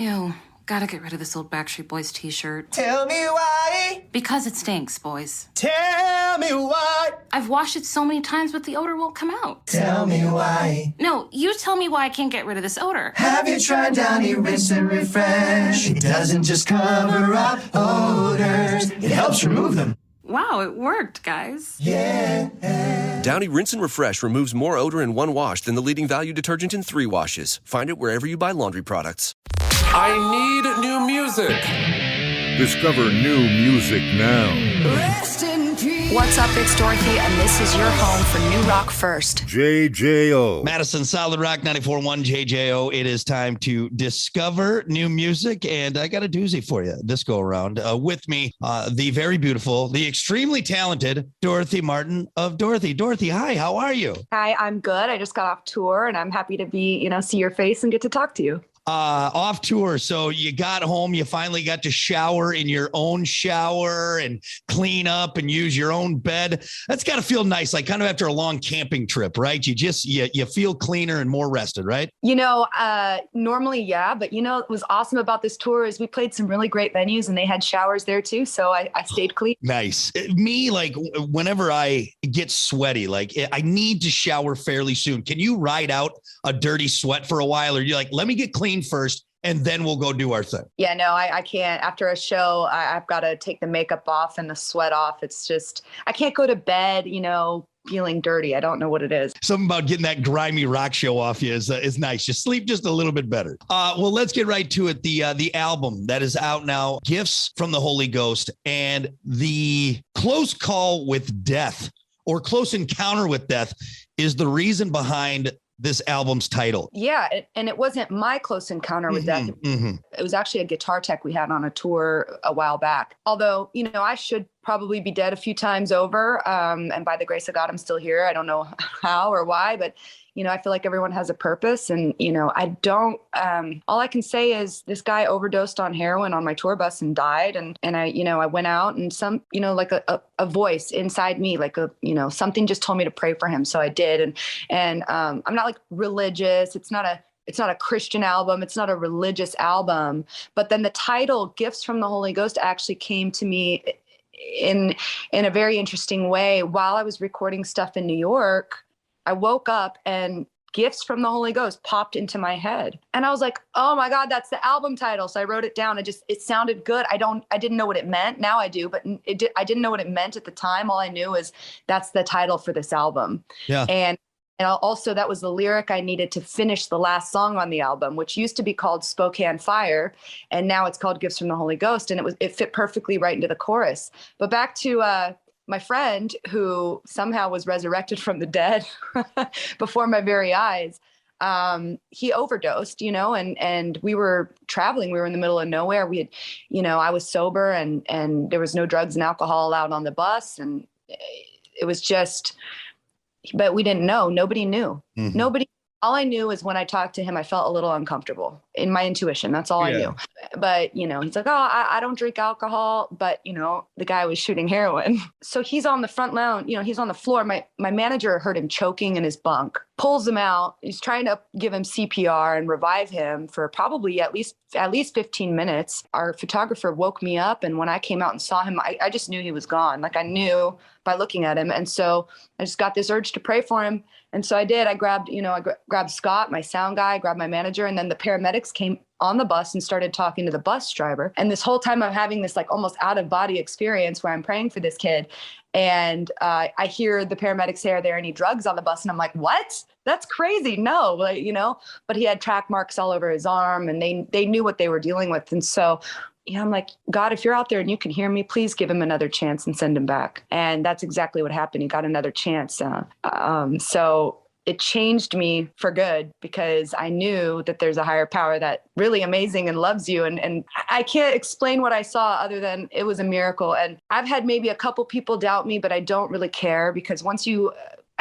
Ew, gotta get rid of this old Backstreet Boys t-shirt. Tell me why. Because it stinks, boys. Tell me why. I've washed it so many times, but the odor won't come out. Tell me why. No, you tell me why I can't get rid of this odor. Have you tried Downy Rinse and Refresh? It doesn't just cover up odors, it helps remove them. Wow, it worked, guys. Yeah. Downy Rinse and Refresh removes more odor in one wash than the leading value detergent in 3 washes. Find it wherever you buy laundry products. I need new music. Discover new music now. Rest in peace. What's up? It's Dorothy, and this is your home for New Rock First. JJO. Madison Solid Rock 94.1 JJO. It is time to discover new music, and I got a doozy for you this go around. With me, the very beautiful, the extremely talented Dorothy Martin of Dorothy. Dorothy, hi, how are you? Hi, I'm good. I just got off tour, and I'm happy to be, see your face and get to talk to you. Off tour. So you got home, you finally got to shower in your own shower and clean up and use your own bed. That's got to feel nice, like kind of after a long camping trip, right? You feel cleaner and more rested, right? Normally, yeah. But, what was awesome about this tour is we played some really great venues and they had showers there too. So I stayed clean. Nice. Me, like whenever I get sweaty, like I need to shower fairly soon. Can you ride out a dirty sweat for a while? Or you're like, let me get clean first and then we'll go do our thing? Yeah, no, I can't. After a show, I've got to take the makeup off and the sweat off. It's just, I can't go to bed, feeling dirty. I don't know what it is. Something about getting that grimy rock show off you is nice. You sleep just a little bit better. Well, let's get right to it. The album that is out now, Gifts from the Holy Ghost, and the close call with death or close encounter with death is the reason behind this album's title. Yeah. And it wasn't my close encounter with death. It was actually a guitar tech we had on a tour a while back. Although, I should probably be dead a few times over. And by the grace of God, I'm still here. I don't know how or why, but, I feel like everyone has a purpose. And, I don't, all I can say is this guy overdosed on heroin on my tour bus and died. And I went out and some, like a voice inside me, like something just told me to pray for him. So I did. And I'm not like religious. It's not a Christian album. It's not a religious album. But then the title Gifts from the Holy Ghost actually came to me in a very interesting way. While I was recording stuff in New York, I woke up and Gifts from the Holy Ghost popped into my head. And I was like, oh my God, that's the album title. So I wrote it down. It sounded good. I didn't know what it meant. Now I do, but I didn't know what it meant at the time. All I knew is that's the title for this album. Yeah. And also that was the lyric I needed to finish the last song on the album, which used to be called Spokane Fire. And now it's called Gifts from the Holy Ghost. And it fit perfectly right into the chorus. But back to, my friend who somehow was resurrected from the dead before my very eyes, he overdosed, and we were traveling. We were in the middle of nowhere. We had, I was sober and there was no drugs and alcohol allowed on the bus. And it was just, but we didn't know. Nobody knew. Nobody. All I knew is when I talked to him, I felt a little uncomfortable in my intuition. That's all I knew. But, he's like, oh, I don't drink alcohol. But, the guy was shooting heroin. So he's on the front lounge, he's on the floor. My manager heard him choking in his bunk, pulls him out. He's trying to give him CPR and revive him for probably at least 15 minutes. Our photographer woke me up. And when I came out and saw him, I just knew he was gone. Like I knew by looking at him. And so I just got this urge to pray for him. And so I did. I grabbed, grabbed Scott, my sound guy, grabbed my manager, and then the paramedics came on the bus and started talking to the bus driver. And this whole time I'm having this like almost out of body experience where I'm praying for this kid. And I hear the paramedics say, are there any drugs on the bus? And I'm like, what? That's crazy. No, but he had track marks all over his arm and they knew what they were dealing with. And so, I'm like, God, if you're out there and you can hear me, please give him another chance and send him back. And that's exactly what happened. He got another chance. So it changed me for good because I knew that there's a higher power that really amazing and loves you. And I can't explain what I saw other than it was a miracle. And I've had maybe a couple people doubt me, but I don't really care because once you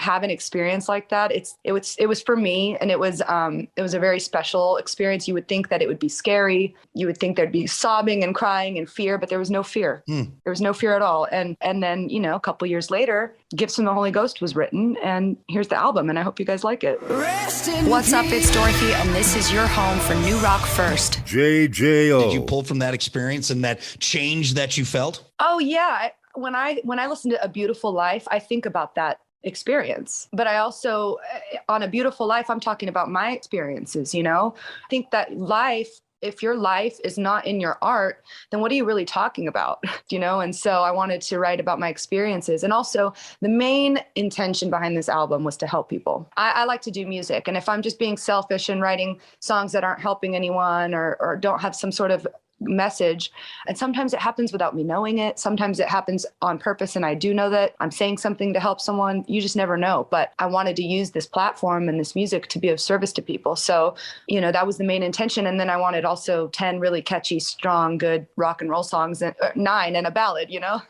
have an experience like that, it was for me, and it was a very special experience. You would think that it would be scary. You would think there'd be sobbing and crying and fear, but there was no fear. There was no fear at all. And then, a couple years later, Gifts from the Holy Ghost was written, and here's the album, and I hope you guys like it. What's up? It's Dorothy, and this is your home for New Rock First. JJO. Did you pull from that experience and that change that you felt? Oh yeah. When I listen to A Beautiful Life, I think about that experience. But I also, on A Beautiful Life, I'm talking about my experiences, I think that if your life is not in your art, then what are you really talking about? And so I wanted to write about my experiences. And also the main intention behind this album was to help people. I like to do music. And if I'm just being selfish and writing songs that aren't helping anyone or don't have some sort of message, and sometimes it happens without me knowing it, sometimes it happens on purpose, and I do know that I'm saying something to help someone. You just never know. But I wanted to use this platform and this music to be of service to people. So that was the main intention. And then I wanted also 10 really catchy, strong, good rock and roll songs, and 9 and a ballad. Yeah.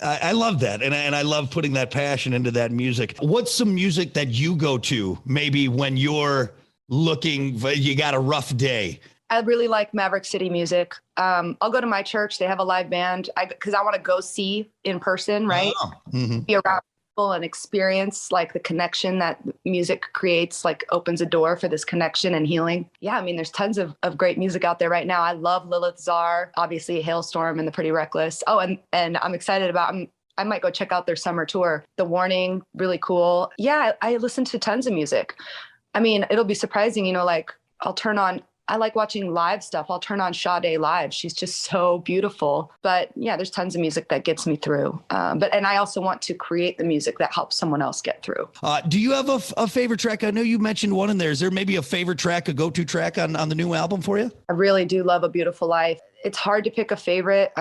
I love that, and I love putting that passion into that music. What's some music that you go to maybe when you're you got a rough day? I really like Maverick City music. I'll go to my church. They have a live band because I want to go see in person, right? Oh. Mm-hmm. Be around people and experience like the connection that music creates, like opens a door for this connection and healing. Yeah, I mean, there's tons of great music out there right now. I love Lilith Czar, obviously Hailstorm and The Pretty Reckless. Oh, and I'm excited about I might go check out their summer tour. The Warning, really cool. Yeah, I listen to tons of music. I mean, it'll be surprising, like I like watching live stuff. I'll turn on Sade live. She's just so beautiful. But yeah, there's tons of music that gets me through. And I also want to create the music that helps someone else get through. Do you have a favorite track? I know you mentioned one in there. Is there maybe a favorite track, a go-to track on the new album for you? I really do love A Beautiful Life. It's hard to pick a favorite.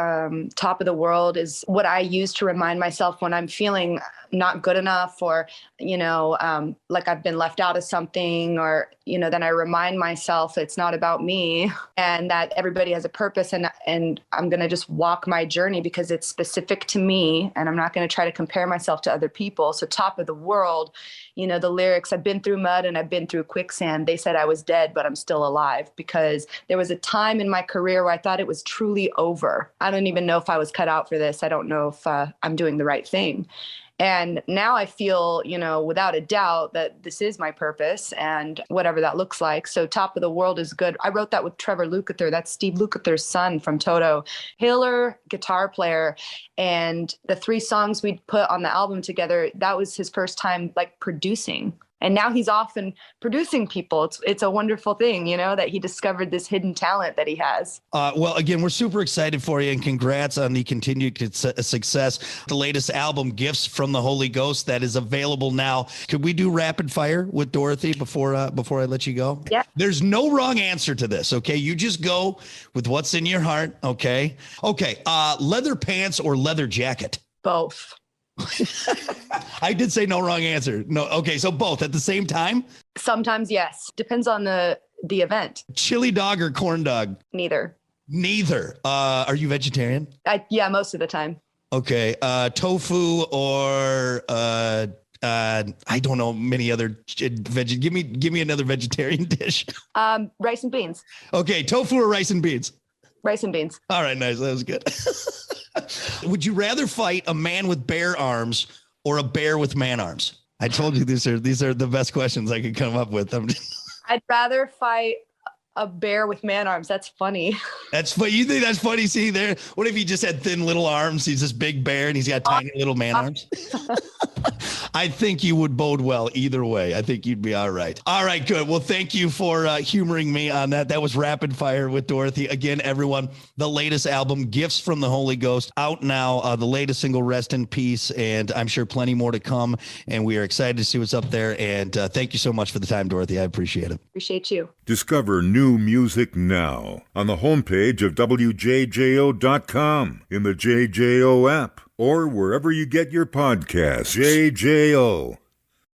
Top of the World is what I use to remind myself when I'm feeling not good enough, or, like I've been left out of something, or, then I remind myself it's not about me and that everybody has a purpose, and I'm going to just walk my journey because it's specific to me, and I'm not going to try to compare myself to other people. So Top of the World, the lyrics, I've been through mud and I've been through quicksand. They said I was dead, but I'm still alive, because there was a time in my career where I thought it was truly over. I don't even know if I was cut out for this. I don't know if I'm doing the right thing. And now I feel, without a doubt that this is my purpose, and whatever that looks like. So Top of the World is good. I wrote that with Trevor Lukather. That's Steve Lukather's son from Toto. Healer, guitar player. And the 3 songs we put on the album together, that was his first time producing. And now he's off and producing people. It's a wonderful thing, that he discovered this hidden talent that he has. Well, again, we're super excited for you, and congrats on the continued success. The latest album, Gifts from the Holy Ghost, that is available now. Could we do rapid fire with Dorothy before I let you go? Yeah. There's no wrong answer to this, okay? You just go with what's in your heart, okay? Okay, leather pants or leather jacket? Both. I did say no wrong answer. No. Okay. So both at the same time? Sometimes, yes. Depends on the event. Chili dog or corn dog? Neither. Are you vegetarian? Yeah, most of the time. Okay. Tofu or I don't know many other veg. Give me another vegetarian dish. Rice and beans. Okay. Tofu or rice and beans? Rice and beans. All right. Nice. That was good. Would you rather fight a man with bear arms or a bear with man arms? I told you these are the best questions I could come up with. I'd rather fight a bear with man arms. That's funny. That's funny. You think that's funny? See there. What if he just had thin little arms? He's this big bear and he's got tiny little man arms. I think you would bode well either way. I think you'd be all right. All right, good. Well, thank you for humoring me on that. That was Rapid Fire with Dorothy. Again, everyone, the latest album, Gifts from the Holy Ghost, out now. The latest single, Rest in Peace, and I'm sure plenty more to come. And we are excited to see what's up there. And thank you so much for the time, Dorothy. I appreciate it. Appreciate you. Discover new music now on the homepage of WJJO.com, in the JJO app, or wherever you get your podcasts. JJO